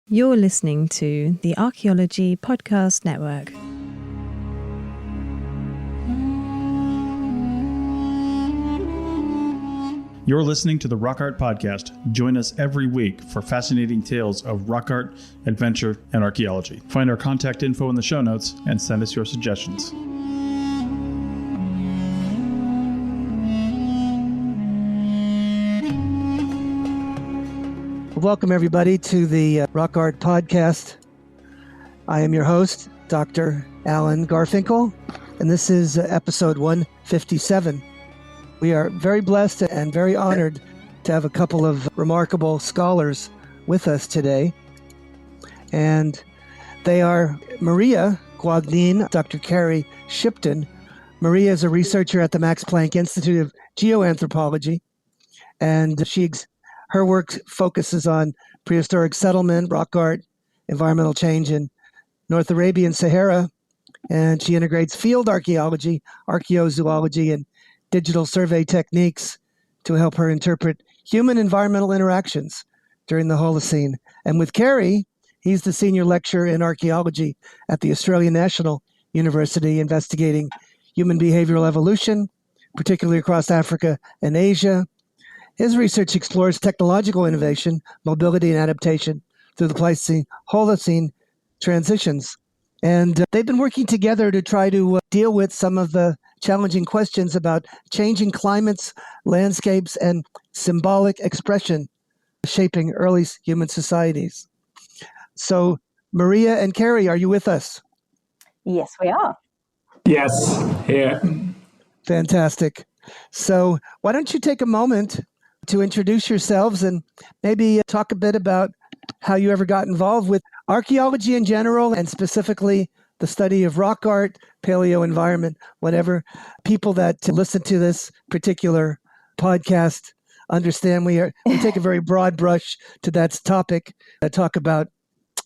You're listening to the Archaeology Podcast Network. You're listening to the Rock Art Podcast. Join us every week for fascinating tales of rock art, adventure, and archaeology. Find our contact info in the show notes and send us your suggestions. Welcome, everybody, to the Rock Art Podcast. I am your host, Dr. Alan Garfinkel, and this is episode 157. We are very blessed and very honored to have a couple of remarkable scholars with us today. And they are Maria Guagnin, Dr. Ceri Shipton. Maria is a researcher at the Max Planck Institute of Geoanthropology, and her work focuses on prehistoric settlement, rock art, environmental change in North Arabian Sahara, and she integrates field archaeology, archaeozoology, and digital survey techniques to help her interpret human environmental interactions during the Holocene. And with Ceri, he's the senior lecturer in archaeology at the Australian National University, investigating human behavioral evolution, particularly across Africa and Asia. His research explores technological innovation, mobility, and adaptation through the Pleistocene-Holocene transitions. And they've been working together to try to deal with some of the challenging questions about changing climates, landscapes, and symbolic expression shaping early human societies. So, Maria and Ceri, are you with us? Yes, we are. Yes, here. Fantastic. So, why don't you take a moment to introduce yourselves and maybe talk a bit about how you ever got involved with archaeology in general, and specifically the study of rock art, paleo environment, whatever people that listen to this particular podcast understand. We take a very broad brush to that topic. I talk about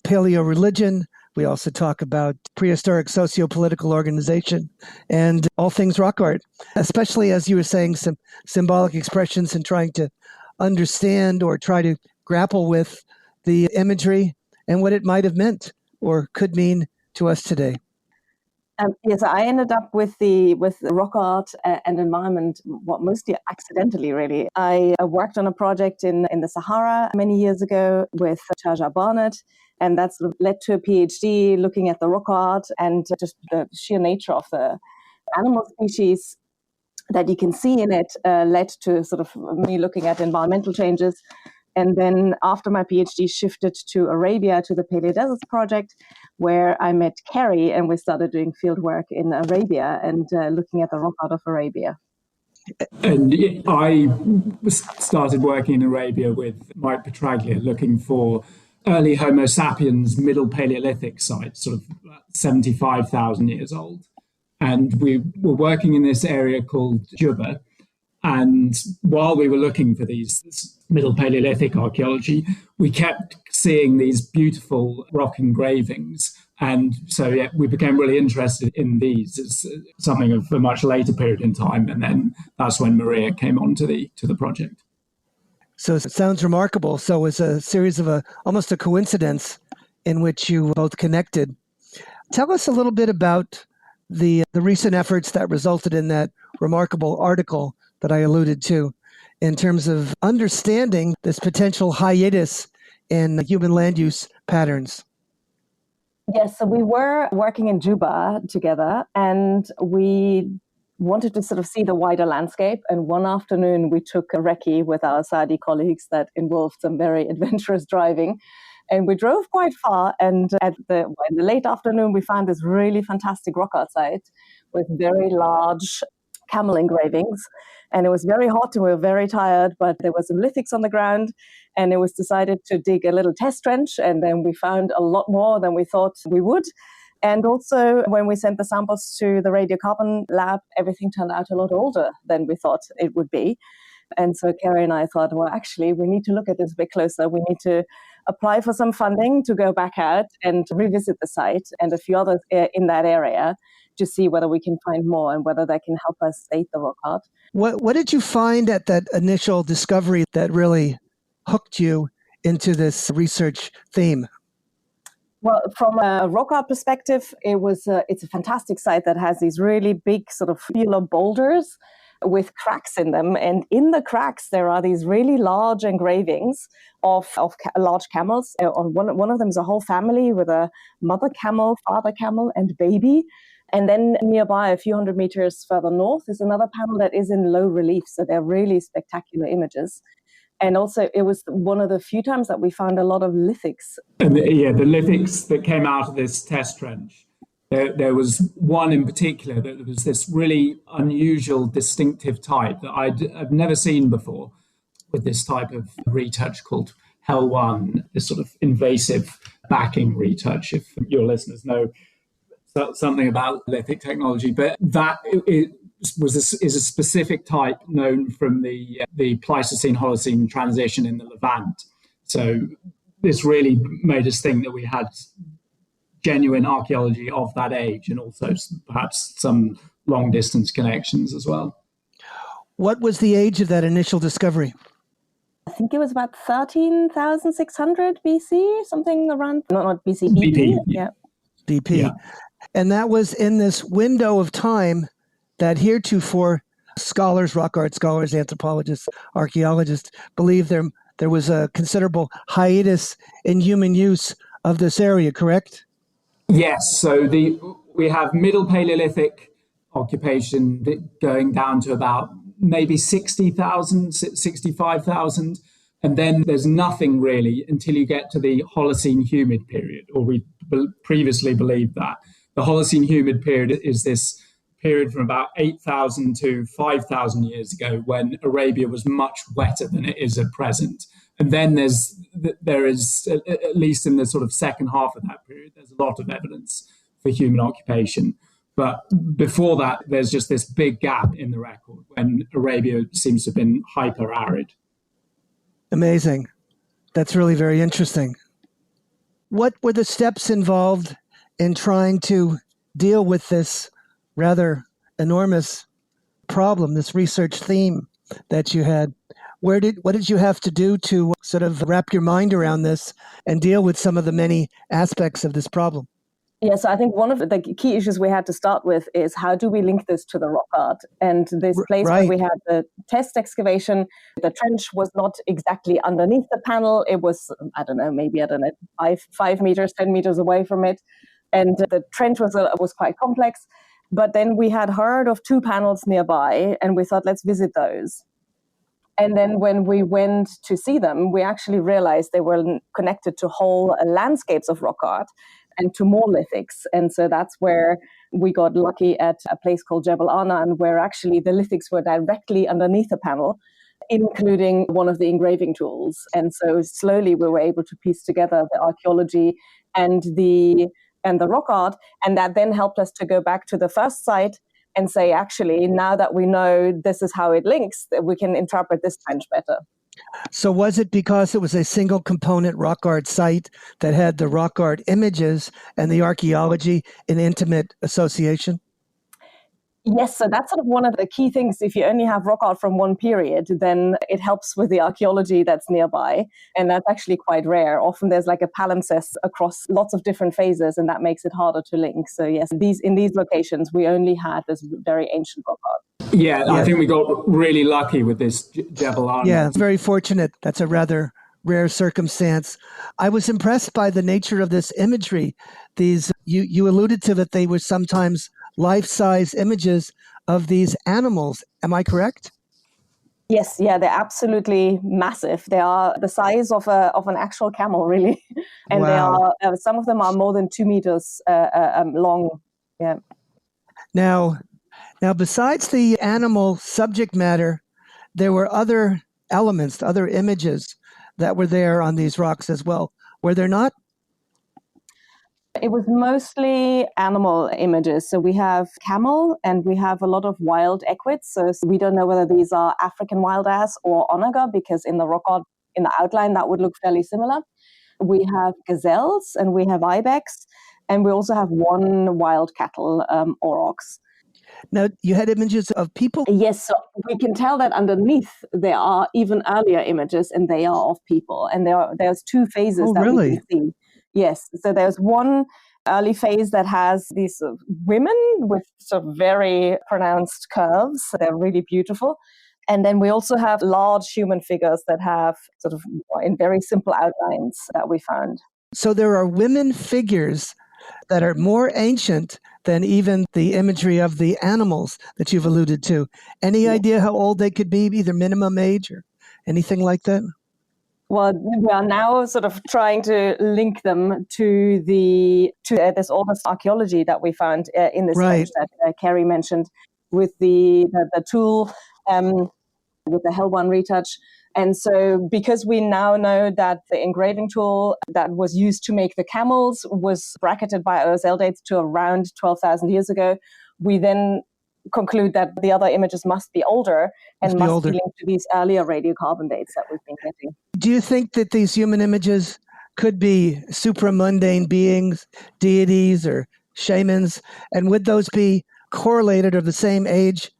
paleo religion. We also talk about prehistoric socio-political organization and all things rock art, especially, as you were saying, some symbolic expressions and trying to understand or try to grapple with the imagery and what it might have meant or could mean to us today. Yes, I ended up with the rock art and environment, mostly accidentally, really. I worked on a project in the Sahara many years ago with Charja Barnett, and that sort of led to a PhD looking at the rock art and just the sheer nature of the animal species that you can see in it led to sort of me looking at environmental changes. And then after my PhD shifted to Arabia, to the Paleo Deserts Project, where I met Ceri, and we started doing field work in Arabia and looking at the rock art of Arabia. And I started working in Arabia with Mike Petraglia, looking for early Homo sapiens Middle Paleolithic sites, sort of 75,000 years old. And we were working in this area called Juba. And while we were looking for these Middle Paleolithic archaeology, we kept seeing these beautiful rock engravings. And so we became really interested in these as something of a much later period in time. And then that's when Maria came on to the project. So it sounds remarkable. So it's a series of almost a coincidence in which you both connected. Tell us a little bit about the recent efforts that resulted in that remarkable article that I alluded to, in terms of understanding this potential hiatus in human land use patterns. Yes, so we were working in Juba together, and we wanted to sort of see the wider landscape. And one afternoon, we took a recce with our Saudi colleagues that involved some very adventurous driving. And we drove quite far, and in the late afternoon, we found this really fantastic rock art site with very large camel engravings. And it was very hot and we were very tired, but there were some lithics on the ground, and it was decided to dig a little test trench. And then we found a lot more than we thought we would. And also, when we sent the samples to the radiocarbon lab, everything turned out a lot older than we thought it would be. And so Ceri and I thought, well, actually, we need to look at this a bit closer. We need to apply for some funding to go back out and revisit the site and a few others in that area to see whether we can find more and whether that can help us date the rock art. What did you find at that initial discovery that really hooked you into this research theme? Well, from a rock art perspective, it's a fantastic site that has these really big sort of filler boulders with cracks in them. And in the cracks, there are these really large engravings of large camels. On one of them is a whole family with a mother camel, father camel, and baby. And then nearby, a few hundred meters further north, is another panel that is in low relief. So they're really spectacular images. And also, it was one of the few times that we found a lot of lithics. And the lithics that came out of this test trench, there was one in particular that was this really unusual, distinctive type that I've never seen before, with this type of retouch called Hell 1, this sort of invasive backing retouch, if your listeners know something about lithic technology. But that is a specific type known from the Pleistocene-Holocene transition in the Levant. So this really made us think that we had genuine archaeology of that age, and also perhaps some long-distance connections as well. What was the age of that initial discovery? I think it was about 13,600 BC, something around, not BC, BP. BP. Yeah. BP. Yeah. And that was in this window of time that heretofore scholars, rock art scholars, anthropologists, archaeologists believe there was a considerable hiatus in human use of this area, correct? Yes. So we have Middle Paleolithic occupation going down to about maybe 60,000, 65,000. And then there's nothing really until you get to the Holocene humid period, or we previously believed that. The Holocene humid period is this period from about 8,000 to 5,000 years ago, when Arabia was much wetter than it is at present. And then there is, at least in the sort of second half of that period, there's a lot of evidence for human occupation. But before that, there's just this big gap in the record when Arabia seems to have been hyper-arid. Amazing. That's really very interesting. What were the steps involved in trying to deal with this rather enormous problem, this research theme that you had? What did you have to do to sort of wrap your mind around this and deal with some of the many aspects of this problem? Yeah, so I think one of the key issues we had to start with is how do we link this to the rock art? And this place where we had the test excavation, the trench was not exactly underneath the panel. It was, maybe 5 meters, 10 meters away from it. And the trench was quite complex. But then we had heard of 2 panels nearby, and we thought, let's visit those. And then when we went to see them, we actually realized they were connected to whole landscapes of rock art and to more lithics. And so that's where we got lucky at a place called Jebel Arnan, where actually the lithics were directly underneath the panel, including one of the engraving tools. And so slowly we were able to piece together the archaeology and the rock art. And that then helped us to go back to the first site and say, actually, now that we know this is how it links, that we can interpret this trench better. So was it because it was a single component rock art site that had the rock art images and the archaeology in intimate association? Yes, so that's sort of one of the key things. If you only have rock art from one period, then it helps with the archaeology that's nearby. And that's actually quite rare. Often there's like a palimpsest across lots of different phases, and that makes it harder to link. So yes, in these locations, we only had this very ancient rock art. Yeah, I think we got really lucky with this Jebel Arnan. Yeah, it's very fortunate. That's a rather rare circumstance. I was impressed by the nature of this imagery. These you alluded to that they were sometimes life-size images of these animals. Am I correct? Yes, yeah, they're absolutely massive. They are the size of an actual camel, really, and Wow. they are some of them are more than 2 meters long. Yeah. Now, besides the animal subject matter, there were other elements, other images that were there on these rocks as well. Were there not? It was mostly animal images. So we have camel and we have a lot of wild equids. So we don't know whether these are African wild ass or onager, because in the rock art, in the outline, that would look fairly similar. We have gazelles and we have ibex, and we also have one wild cattle, aurochs. Now, you had images of people? Yes, so we can tell that underneath there are even earlier images, and they are of people. And there's 2 phases that we can see. Yes. So there's one early phase that has these women with sort of very pronounced curves. So they're really beautiful. And then we also have large human figures that have sort of in very simple outlines that we found. So there are women figures that are more ancient than even the imagery of the animals that you've alluded to. Any idea how old they could be, either minimum age or anything like that? Well, we are now sort of trying to link them to this all this archaeology that we found in this Right. bench that Ceri mentioned with the tool, with the Hell1 retouch. And so because we now know that the engraving tool that was used to make the camels was bracketed by OSL dates to around 12,000 years ago, we then conclude that the other images must be older and must be linked to these earlier radiocarbon dates that we've been getting. Do you think that these human images could be supramundane beings, deities, or shamans? And would those be correlated or the same age?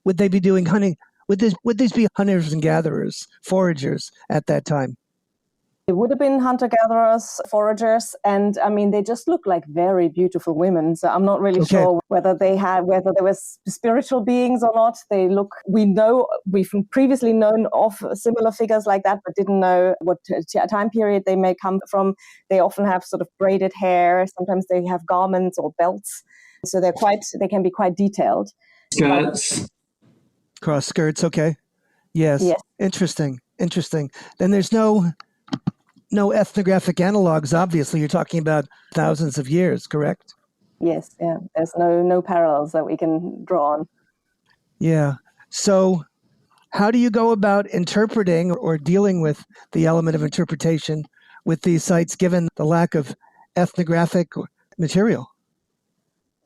Would they be doing hunting? Would these be hunters and gatherers, foragers at that time? It would have been hunter-gatherers, foragers, and I mean, they just look like very beautiful women. So I'm not really sure whether there were spiritual beings or not. We've previously known of similar figures like that, but didn't know what time period they may come from. They often have sort of braided hair. Sometimes they have garments or belts. So they can be quite detailed. Skirts. Cross skirts, okay. Yes. Interesting. Then there's no ethnographic analogs, obviously. You're talking about thousands of years, correct? Yes, yeah. There's no parallels that we can draw on. Yeah. So how do you go about interpreting or dealing with the element of interpretation with these sites, given the lack of ethnographic material?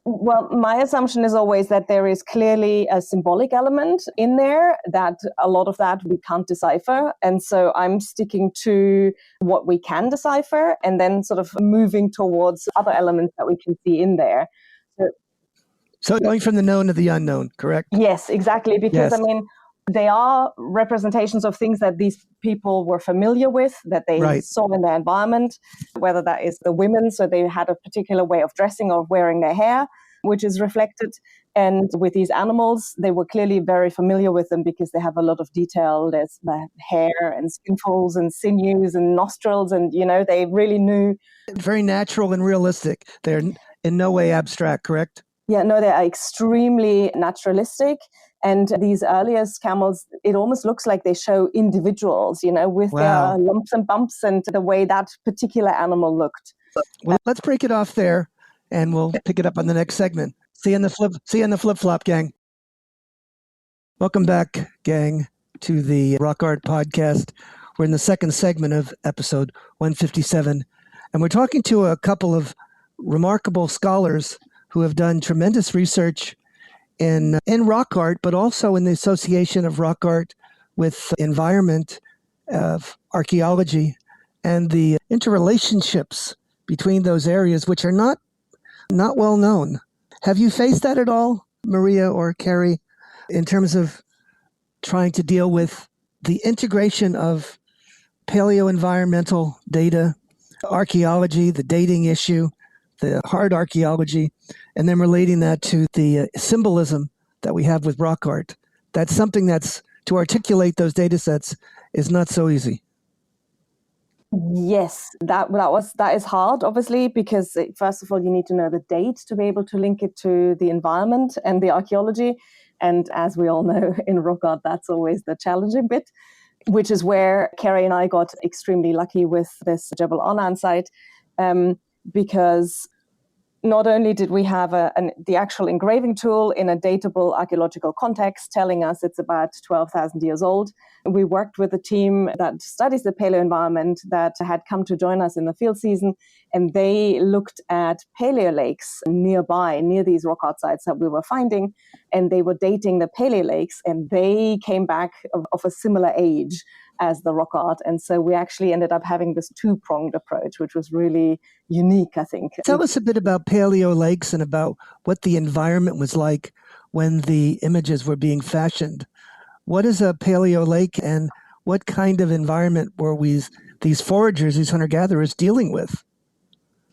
Well, my assumption is always that there is clearly a symbolic element in there, that a lot of that we can't decipher. And so I'm sticking to what we can decipher and then sort of moving towards other elements that we can see in there. So going from the known to the unknown, correct? Yes, exactly. Because, I mean, they are representations of things that these people were familiar with, that they saw in their environment, whether that is the women, so they had a particular way of dressing or wearing their hair, which is reflected. And with these animals, they were clearly very familiar with them because they have a lot of detail. There's the hair and skin folds and sinews and nostrils, and, they really knew. Very natural and realistic. They're in no way abstract, correct? Yeah, no, they are extremely naturalistic. And these earliest camels, it almost looks like they show individuals, with their lumps and bumps and the way that particular animal looked. Well, let's break it off there, and we'll pick it up on the next segment. See you in the flip-flop, gang. Welcome back, gang, to the Rock Art Podcast. We're in the second segment of episode 157, and we're talking to a couple of remarkable scholars who have done tremendous research in rock art, but also in the association of rock art with environment, of archaeology, and the interrelationships between those areas, which are not well known. Have you faced that at all, Maria or Ceri, in terms of trying to deal with the integration of paleo-environmental data, archaeology, the dating issue, the hard archaeology, and then relating that to the symbolism that we have with rock art? That's something that's, to articulate those data sets is not so easy. Yes, that is hard, obviously, because first of all, you need to know the date to be able to link it to the environment and the archaeology. And as we all know, in rock art, that's always the challenging bit, which is where Ceri and I got extremely lucky with this Jebel Arnan site, because not only did we have the actual engraving tool in a datable archaeological context telling us it's about 12,000 years old, we worked with a team that studies the paleo environment that had come to join us in the field season, and they looked at paleo lakes near these rock art sites that we were finding, and they were dating the paleo lakes, and they came back of a similar age as the rock art. And so we actually ended up having this two-pronged approach, which was really unique, I think. Tell us a bit about paleo lakes and about what the environment was like when the images were being fashioned. What is a paleo lake, and what kind of environment were these foragers, these hunter-gatherers, dealing with?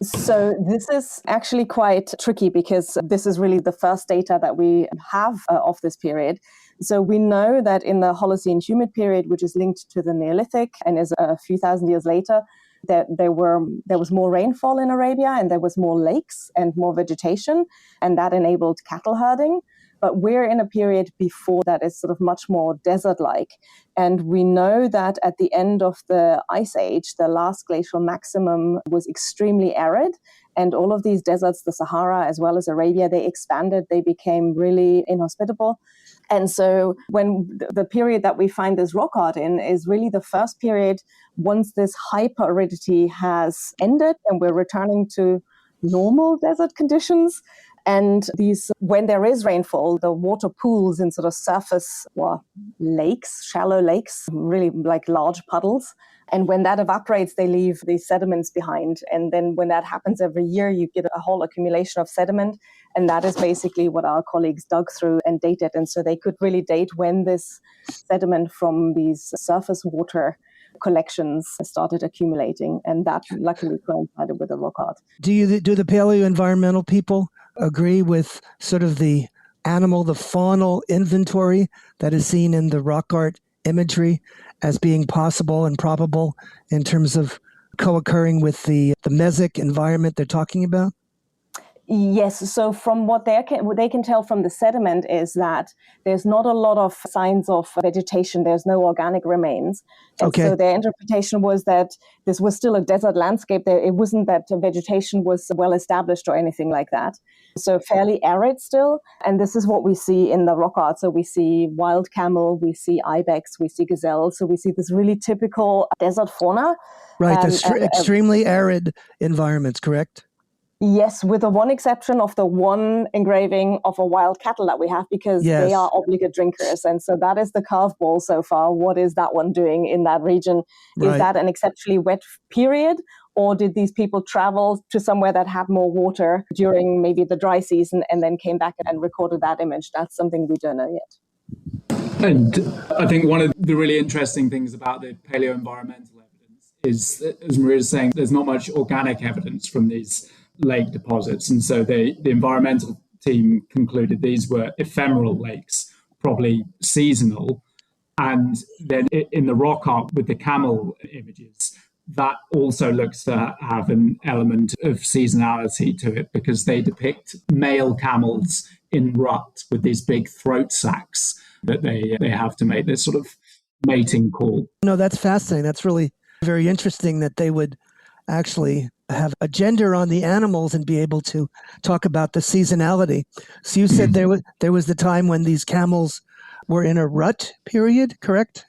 So this is actually quite tricky because this is really the first data that we have of this period. So we know that in the Holocene humid period, which is linked to the Neolithic and is a few thousand years later, that there was more rainfall in Arabia and there was more lakes and more vegetation, and that enabled cattle herding. But we're in a period before that is sort of much more desert-like. And we know that at the end of the Ice Age, the last glacial maximum was extremely arid. And all of these deserts, the Sahara as well as Arabia, they expanded, they became really inhospitable. And so when the period that we find this rock art in is really the first period once this hyper-aridity has ended and we're returning to normal desert conditions. And when there is rainfall, the water pools in sort of surface lakes, shallow lakes, really like large puddles. And when that evaporates, they leave these sediments behind. And then when that happens every year, you get a whole accumulation of sediment. And that is basically what our colleagues dug through and dated. And so they could really date when this sediment from these surface water collections started accumulating. And that luckily coincided with the rock art. Do the paleoenvironmental people agree with sort of the faunal inventory that is seen in the rock art imagery as being possible and probable in terms of co-occurring with the mesic environment they're talking about? Yes. So from what they can tell from the sediment is that there's not a lot of signs of vegetation. There's no organic remains. And okay. So their interpretation was that this was still a desert landscape. It wasn't that vegetation was well established or anything like that. So fairly arid still. And this is what we see in the rock art. So we see wild camel, we see ibex, we see gazelle. So we see this really typical desert fauna. Right. Extremely arid environments, correct? Yes, with the one exception of the one engraving of a wild cattle that we have, because they are obligate drinkers. And so that is the curveball so far. What is that one doing in that region? Right. Is that an exceptionally wet period? Or did these people travel to somewhere that had more water during maybe the dry season and then came back and recorded that image? That's something we don't know yet. And I think one of the really interesting things about the paleoenvironmental evidence is, as Maria is saying, there's not much organic evidence from these lake deposits. And so the environmental team concluded these were ephemeral lakes, probably seasonal. And then in the rock art with the camel images, that also looks to have an element of seasonality to it because they depict male camels in rut with these big throat sacs that they have to make this sort of mating call. No, that's fascinating. That's really very interesting that they would actually have a gender on the animals and be able to talk about the seasonality. So you said there was the time when these camels were in a rut period, correct?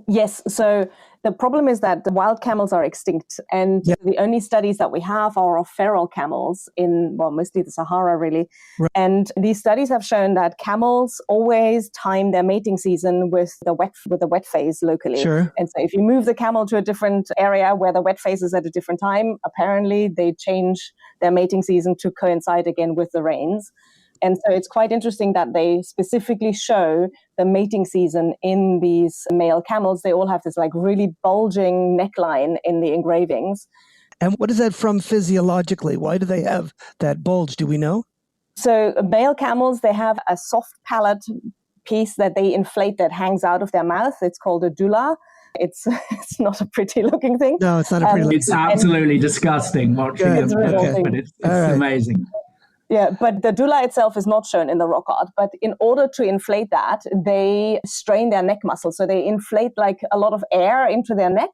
Yes. So the problem is that the wild camels are extinct, and the only studies that we have are of feral camels in, mostly the Sahara, really. Right. And these studies have shown that camels always time their mating season with the wet phase locally. Sure. And so if you move the camel to a different area where the wet phase is at a different time, apparently they change their mating season to coincide again with the rains. And so it's quite interesting that they specifically show the mating season in these male camels. They all have this like really bulging neckline in the engravings. And what is that from physiologically? Why do they have that bulge? Do we know? So male camels, they have a soft palate piece that they inflate that hangs out of their mouth. It's called a dula. It's not a pretty looking thing. No, it's not a pretty looking thing. It's absolutely disgusting watching them, but it's amazing. Yeah, but the dula itself is not shown in the rock art. But in order to inflate that, they strain their neck muscles. So they inflate like a lot of air into their neck.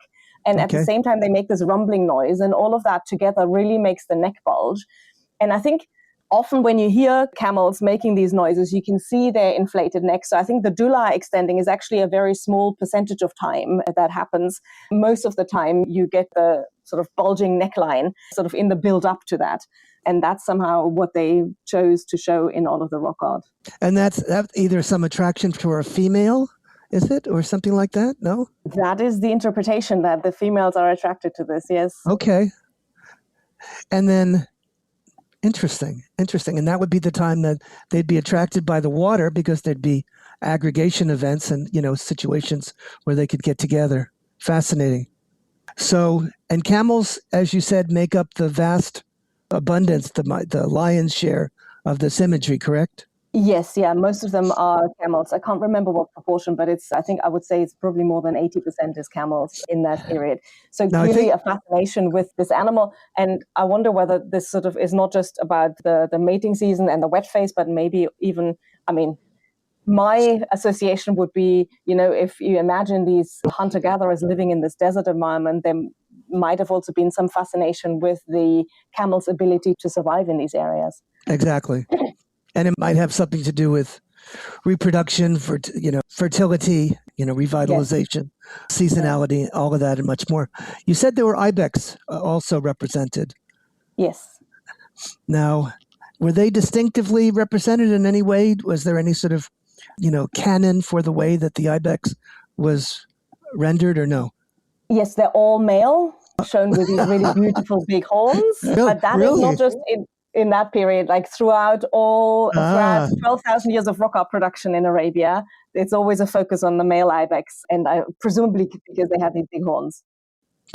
And at the same time, they make this rumbling noise. And all of that together really makes the neck bulge. And I think often when you hear camels making these noises, you can see their inflated neck. So I think the dula extending is actually a very small percentage of time that happens. Most of the time, you get the sort of bulging neckline sort of in the build up to that. And that's somehow what they chose to show in all of the rock art. And that's either some attraction for a female, is it? Or something like that? No? That is the interpretation, that the females are attracted to this, yes. Okay. And then, interesting. And that would be the time that they'd be attracted by the water because there'd be aggregation events and, situations where they could get together. Fascinating. So, and camels, as you said, make up the vast abundance, the lion's share of this imagery, correct? Yes, yeah, most of them are camels. I can't remember what proportion, but I think I would say it's probably more than 80% is camels in that period. So Now, clearly a fascination with this animal. And I wonder whether this sort of is not just about the mating season and the wet phase, but maybe even, I mean, my association would be, if you imagine these hunter-gatherers living in this desert environment, there might have also been some fascination with the camel's ability to survive in these areas. Exactly. And it might have something to do with reproduction, fertility, revitalization, seasonality, all of that and much more. You said there were ibex also represented. Yes. Now, were they distinctively represented in any way? Was there any sort of, canon for the way that the ibex was rendered or no? Yes, they're all male, shown with these really beautiful big horns. But that is not just in that period, like throughout 12,000 years of rock art production in Arabia, it's always a focus on the male ibex, and presumably because they have these big horns.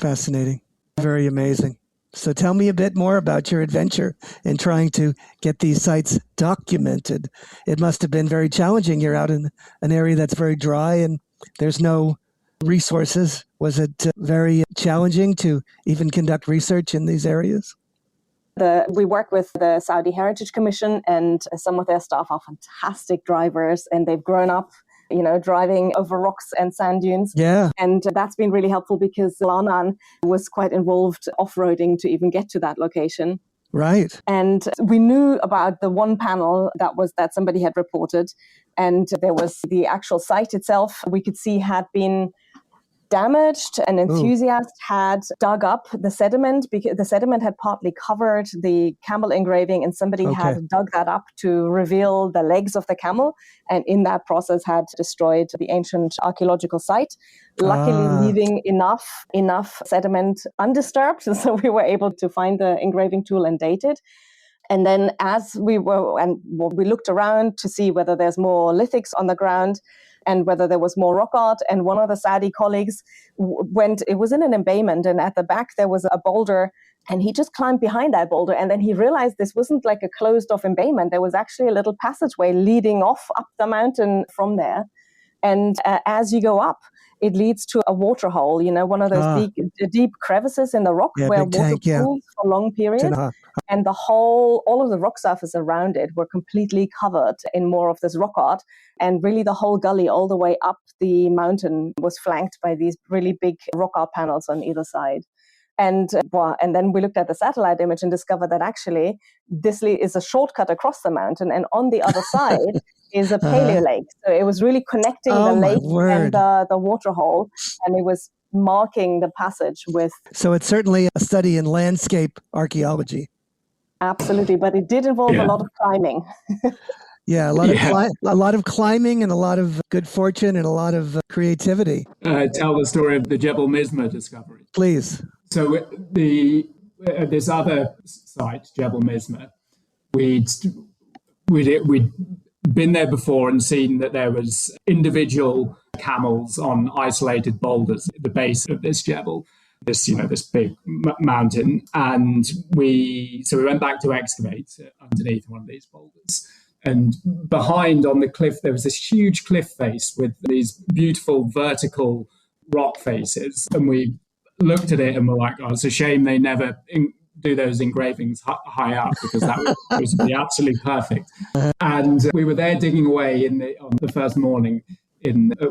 Fascinating. Very amazing. So tell me a bit more about your adventure in trying to get these sites documented. It must have been very challenging. You're out in an area that's very dry and there's no resources. Was it very challenging to even conduct research in these areas? We work with the Saudi Heritage Commission, and some of their staff are fantastic drivers, and they've grown up, driving over rocks and sand dunes. Yeah. And that's been really helpful because Lanan was quite involved off-roading to even get to that location. Right. And we knew about the one panel that somebody had reported, and there was the actual site itself we could see had been damaged. An enthusiast had dug up the sediment because the sediment had partly covered the camel engraving, and somebody had dug that up to reveal the legs of the camel, and in that process had destroyed the ancient archaeological site, luckily leaving enough sediment undisturbed, so we were able to find the engraving tool and date it. And then we looked around to see whether there's more lithics on the ground and whether there was more rock art. And one of the Saudi colleagues it was in an embayment, and at the back there was a boulder, and he just climbed behind that boulder. And then he realized this wasn't like a closed off embayment. There was actually a little passageway leading off up the mountain from there. And as you go up, it leads to a water hole, one of those deep crevices in the rock where water pools for long periods. And all of the rock surface around it were completely covered in more of this rock art. And really the whole gully all the way up the mountain was flanked by these really big rock art panels on either side. And then we looked at the satellite image and discovered that actually this is a shortcut across the mountain, and on the other side is a paleo lake. So it was really connecting the lake and the water hole, and it was marking the passage with. So it's certainly a study in landscape archaeology. Absolutely, but it did involve a lot of climbing. Yeah, a lot of climbing and a lot of good fortune and a lot of creativity. Tell the story of the Jebel Mizma discovery. Please. So this other site, Jebel Mizma, we'd been there before and seen that there was individual camels on isolated boulders at the base of this Jebel, this big mountain, and we went back to excavate underneath one of these boulders. And behind on the cliff, there was this huge cliff face with these beautiful vertical rock faces. And we looked at it and were like, it's a shame they never do those engravings high up, because that would be absolutely perfect. And we were there digging away on the first morning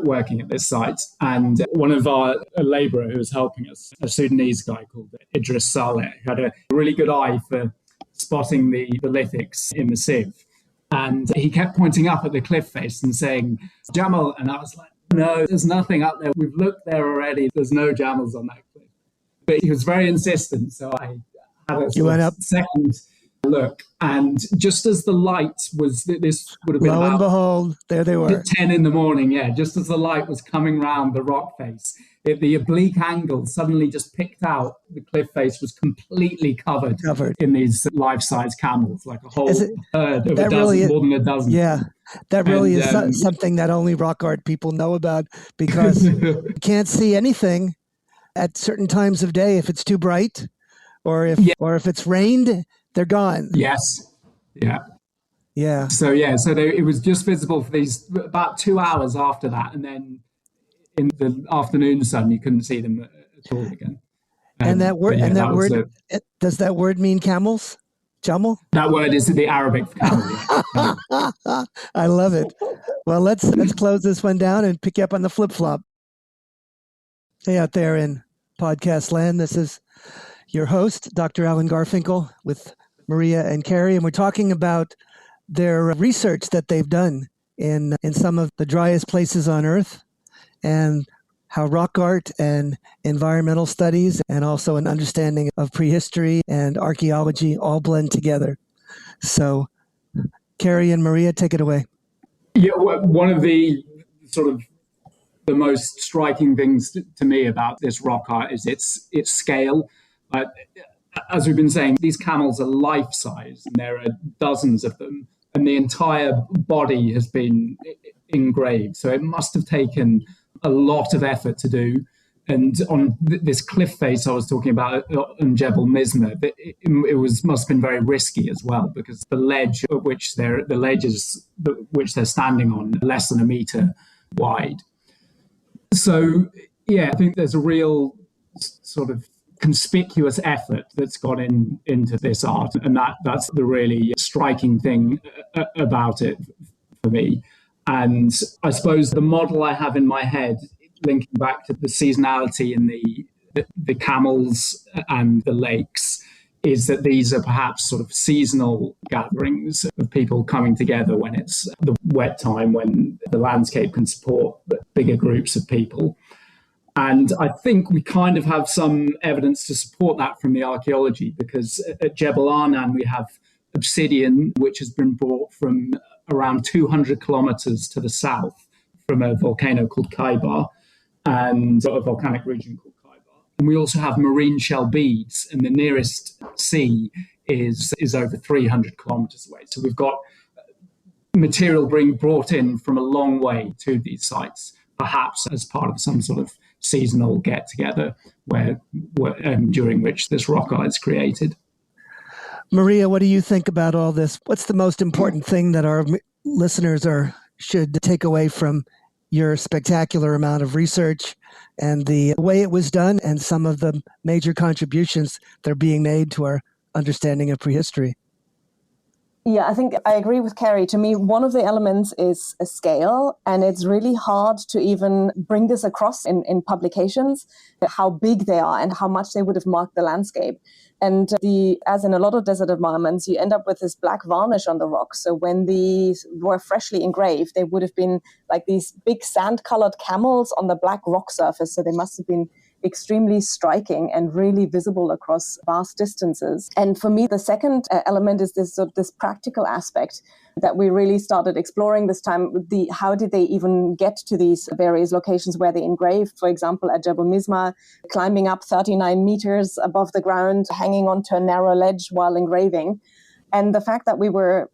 working at this site. And one of a labourer who was helping us, a Sudanese guy called Idris Saleh, who had a really good eye for spotting the lithics in the sieve. And he kept pointing up at the cliff face and saying, Jamal. And I was like, no, there's nothing up there. We've looked there already. There's no Jamals on that cliff. But he was very insistent. So I had a second look. And just as the light was, this would have been lo and behold, there they were. 10 in the morning, just as the light was coming round the rock face, the oblique angle suddenly just picked out the cliff face was completely covered in these life-size camels, like a whole herd of more than a dozen. Yeah, that really is something that only rock art people know about, because you can't see anything at certain times of day if it's too bright, or if it's rained, they're gone. Yes. Yeah. Yeah. So it was just visible for these about 2 hours after that, and then in the afternoon sun, you couldn't see them at all again. And that word, does that word mean camels? Camel? That word is the Arabic for camel. I love it. Well, let's close this one down and pick you up on the flip-flop. Hey, out there in podcast land, this is your host, Dr. Alan Garfinkel, with Maria and Ceri, and we're talking about their research that they've done in some of the driest places on Earth, and how rock art and environmental studies and also an understanding of prehistory and archaeology all blend together. So, Ceri and Maria, take it away. Yeah, one of the sort of the most striking things to me about this rock art is its scale. As we've been saying, these camels are life-size, and there are dozens of them, and the entire body has been engraved. So it must have taken a lot of effort to do. And on this cliff face I was talking about on Jebel Mizma, it must have been very risky as well, because the ledges which they're standing on are less than a meter wide. So yeah, I think there's a real sort of conspicuous effort that's gone into this art, and that's the really striking thing about it for me. And I suppose the model I have in my head, linking back to the seasonality in the camels and the lakes, is that these are perhaps sort of seasonal gatherings of people coming together when it's the wet time, when the landscape can support bigger groups of people. And I think we kind of have some evidence to support that from the archaeology, because at Jebel Arnan we have obsidian, which has been brought from around 200 kilometers to the south from a volcano called Kaibar, and a volcanic region called Kaibar. And we also have marine shell beads, and the nearest sea is over 300 kilometers away. So we've got material being brought in from a long way to these sites, perhaps as part of some sort of seasonal get-together during which this rock art is created. Maria, what do you think about all this? What's the most important thing that our listeners should take away from your spectacular amount of research and the way it was done, and some of the major contributions that are being made to our understanding of prehistory? Yeah, I think I agree with Ceri. To me, one of the elements is a scale, and it's really hard to even bring this across in publications, how big they are and how much they would have marked the landscape. And as in a lot of desert environments, you end up with this black varnish on the rocks. So when these were freshly engraved, they would have been like these big sand-colored camels on the black rock surface. So they must have been extremely striking and really visible across vast distances. And for me, the second element is this practical aspect that we really started exploring this time. How did they even get to these various locations where they engraved? For example, at Jebel Mizma, climbing up 39 meters above the ground, hanging onto a narrow ledge while engraving. And the fact that we were,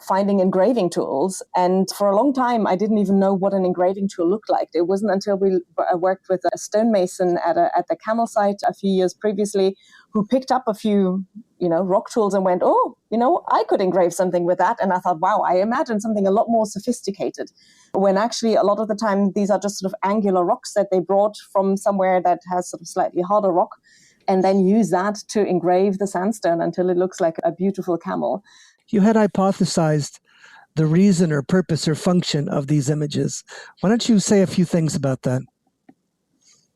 finding engraving tools. And for a long time, I didn't even know what an engraving tool looked like. It wasn't until we worked with a stonemason at the camel site a few years previously, who picked up a few, rock tools and went, I could engrave something with that. And I thought, wow, I imagined something a lot more sophisticated, when actually a lot of the time these are just sort of angular rocks that they brought from somewhere that has sort of slightly harder rock, and then use that to engrave the sandstone until it looks like a beautiful camel. You had hypothesized the reason or purpose or function of these images. Why don't you say a few things about that?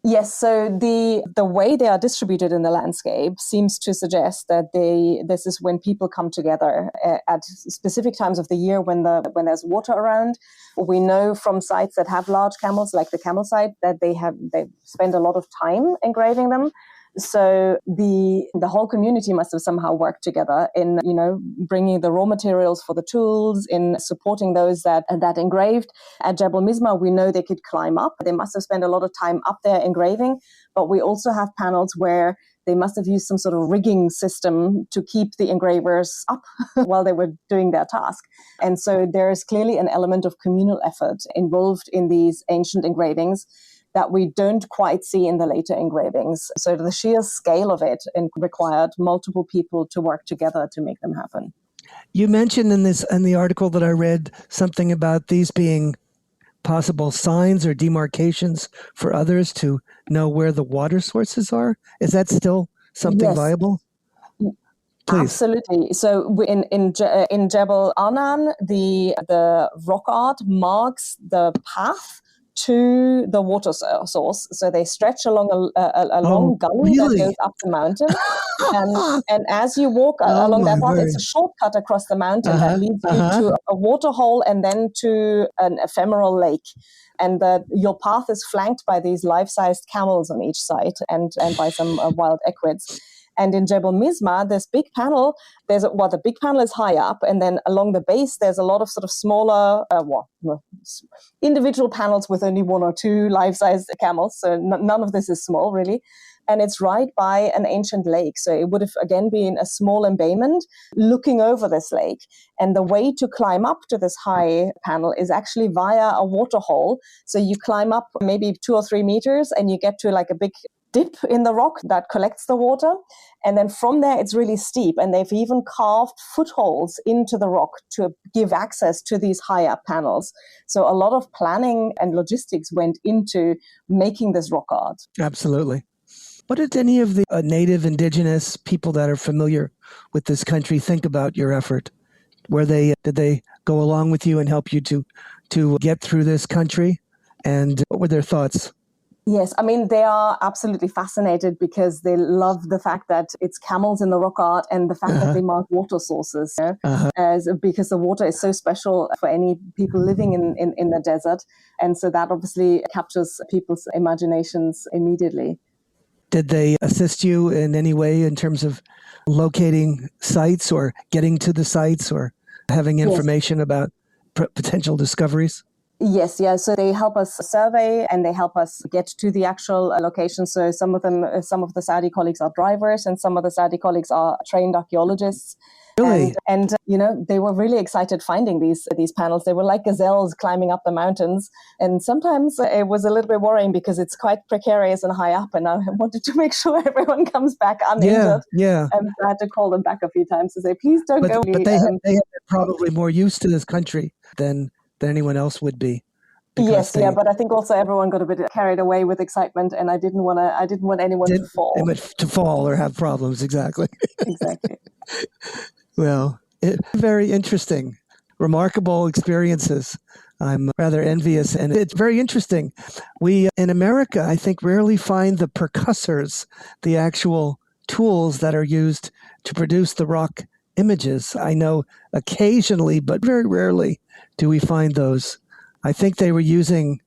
Yes, so the way they are distributed in the landscape seems to suggest that this is when people come together at specific times of the year when there's water around. We know from sites that have large camels, like the camel site, that they spend a lot of time engraving them. So the whole community must have somehow worked together in, bringing the raw materials for the tools, in supporting those that engraved. At Jebel Mizma, we know they could climb up. They must have spent a lot of time up there engraving. But we also have panels where they must have used some sort of rigging system to keep the engravers up while they were doing their task. And so there is clearly an element of communal effort involved in these ancient engravings. that we don't quite see in the later engravings. So the sheer scale of it required multiple people to work together to make them happen. You mentioned in the article that I read something about these being possible signs or demarcations for others to know where the water sources are. Is that still something viable? Please. Absolutely. So in Jebel Anan, the rock art marks the path to the water source. So they stretch along a long gully that goes up the mountain. And as you walk along that path, it's a shortcut across the mountain that leads you to a water hole and then to an ephemeral lake. And your path is flanked by these life-sized camels on each side and by some wild equids. And in Jebel Mizma, this big panel, the big panel is high up, and then along the base, there's a lot of sort of smaller, individual panels with only one or two life-sized camels. So none of this is small, really. And it's right by an ancient lake. So it would have, again, been a small embayment looking over this lake. And the way to climb up to this high panel is actually via a water hole. So you climb up maybe 2 or 3 meters, and you get to like a big dip in the rock that collects the water. And then from there, it's really steep. And they've even carved footholds into the rock to give access to these higher panels. So a lot of planning and logistics went into making this rock art. Absolutely. What did any of the native indigenous people that are familiar with this country think about your effort? Did they go along with you and help you to get through this country? And what were their thoughts? Yes, I mean, they are absolutely fascinated because they love the fact that it's camels in the rock art and the fact that they mark water sources, because the water is so special for any people living in the desert. And so that obviously captures people's imaginations immediately. Did they assist you in any way in terms of locating sites or getting to the sites or having information about potential discoveries? Yes, yeah. So they help us survey and they help us get to the actual location. So some of the Saudi colleagues are drivers and some of the Saudi colleagues are trained archaeologists. Really? And they were really excited finding these panels. They were like gazelles climbing up the mountains. And sometimes it was a little bit worrying because it's quite precarious and high up. And I wanted to make sure everyone comes back uninjured. Yeah. And I had to call them back a few times to say, please don't go. But they have probably more used to this country than anyone else would be. Yes, but I think also everyone got a bit carried away with excitement, and I didn't want anyone to fall. To fall or have problems, exactly. Exactly. Well, very interesting, remarkable experiences. I'm rather envious, and it's very interesting. We, in America, I think, rarely find the percussors, the actual tools that are used to produce the rock images. I know occasionally, but very rarely do we find those. I think they were using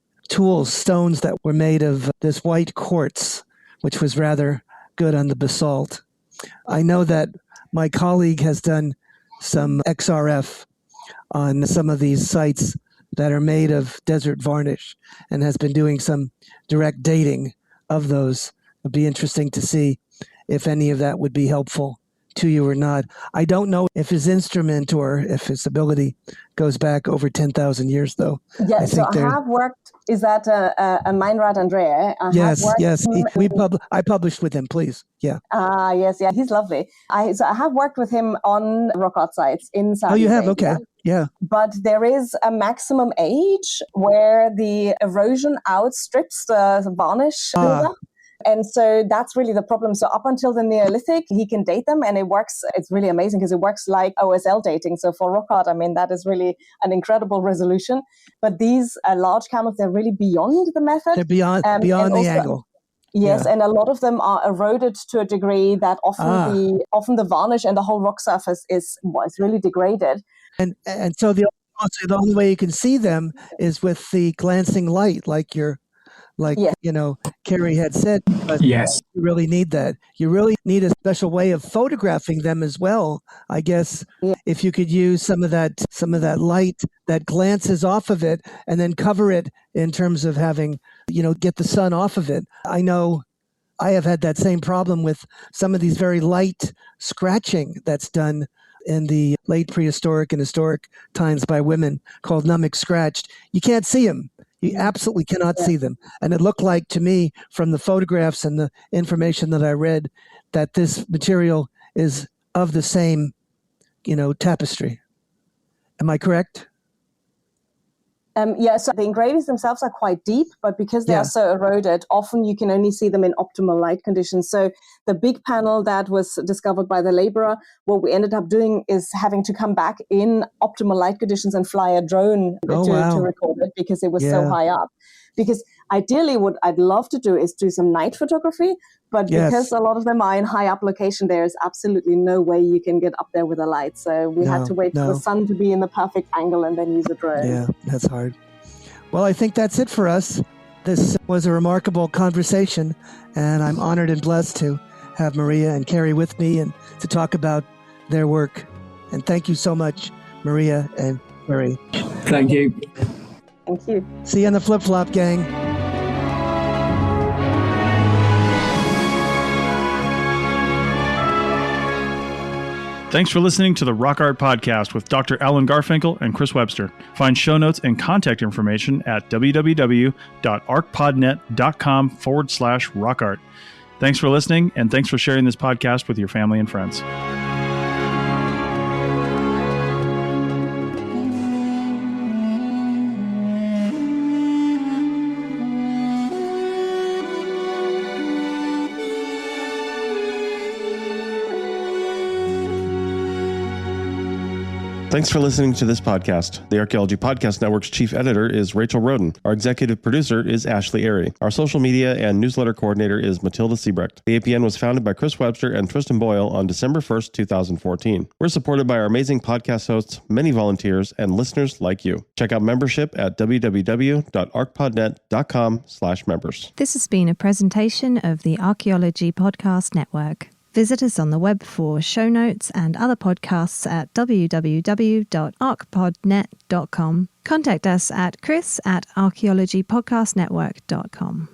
stones that were made of this white quartz, which was rather good on the basalt. I know that my colleague has done some XRF on some of these sites that are made of desert varnish and has been doing some direct dating of those. It'd be interesting to see if any of that would be helpful to you or not. I don't know if his instrument or if his ability goes back over 10,000 years, though. Yeah, I have worked. Is that a Meinrad Andrea? Yes. I published with him, please. Yeah. Yes. He's lovely. I have worked with him on rock art sites in Saudi Oh, you have? Arabia. Okay. Yeah. But there is a maximum age where the erosion outstrips the varnish buildup. And so that's really the problem. So up until the Neolithic, he can date them and it works. It's really amazing because it works like OSL dating. So for rock art, I mean, that is really an incredible resolution. But these large camels, they're really beyond the method. They're beyond the angle. Yes, and a lot of them are eroded to a degree that often the varnish and the whole rock surface is really degraded. And so the only way you can see them is with the glancing light, Ceri had said. But yes, you really need that. You really need a special way of photographing them as well. I guess if you could use some of that light that glances off of it and then cover it in terms of having, get the sun off of it. I know I have had that same problem with some of these very light scratching that's done in the late prehistoric and historic times by women called numic scratched. You can't see them. You absolutely cannot see them. And it looked like to me from the photographs and the information that I read that this material is of the same, tapestry. Am I correct? So the engravings themselves are quite deep, but because they are so eroded, often you can only see them in optimal light conditions. So the big panel that was discovered by the laborer, what we ended up doing is having to come back in optimal light conditions and fly a drone to record it because it was so high up. Because ideally what I'd love to do is do some night photography, but because a lot of them are in high up location, there is absolutely no way you can get up there with a light. So we had to wait for the sun to be in the perfect angle and then use a drone. Yeah, that's hard. Well, I think that's it for us. This was a remarkable conversation, and I'm honored and blessed to have Maria and Ceri with me and to talk about their work. And thank you so much, Maria and Ceri. Thank you. Thank you. See you in the flip-flop, gang. Thanks for listening to the Rock Art Podcast with Dr. Alan Garfinkel and Chris Webster. Find show notes and contact information at www.archpodnet.com/rockart. Thanks for listening, and thanks for sharing this podcast with your family and friends. Thanks for listening to this podcast. The Archaeology Podcast Network's chief editor is Rachel Roden. Our executive producer is Ashley Airy. Our social media and newsletter coordinator is Matilda Siebrecht. The APN was founded by Chris Webster and Tristan Boyle on December 1st, 2014. We're supported by our amazing podcast hosts, many volunteers, and listeners like you. Check out membership at www.archpodnet.com/members. This has been a presentation of the Archaeology Podcast Network. Visit us on the web for show notes and other podcasts at www.archpodnet.com. Contact us at chris@archaeologypodcastnetwork.com.